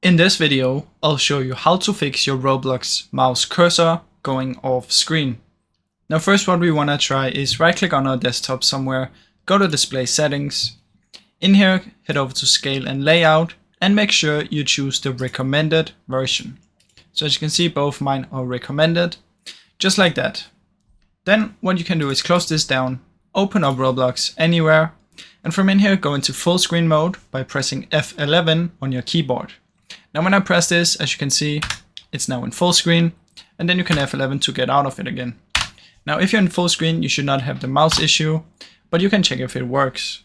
In this video, I'll show you how to fix your Roblox mouse cursor going off screen. Now first what we want to try is right click on our desktop somewhere, go to display settings. In here, head over to scale and layout and make sure you choose the recommended version. So as you can see, both mine are recommended, just like that. Then what you can do is close this down, open up Roblox anywhere, and from in here go into full screen mode by pressing F11 on your keyboard. Now when I press this, as you can see, it's now in full screen, and then you can F11 to get out of it again. Now if you're in full screen, you should not have the mouse issue, but you can check if it works.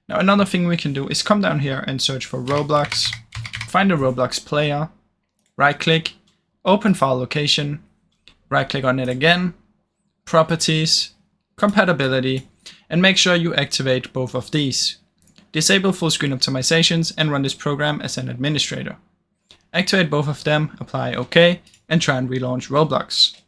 Now another thing we can do is come down here and search for Roblox, find the Roblox player, right click, open file location, right click on it again, properties, compatibility, and make sure you activate both of these. Disable full screen optimizations and run this program as an administrator. Activate both of them, apply OK, and try and relaunch Roblox.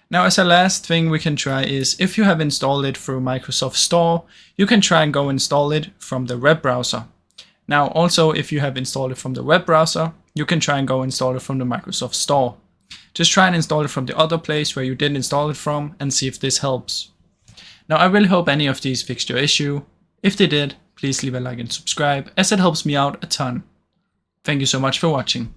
Now as a last thing we can try is, if you have installed it through Microsoft Store, you can try and go install it from the web browser. Now also, if you have installed it from the web browser, you can try and go install it from the Microsoft Store. Just try and install it from the other place where you did install it from and see if this helps. Now I really hope any of these fixed your issue. If they did, please leave a like and subscribe, as it helps me out a ton. Thank you so much for watching.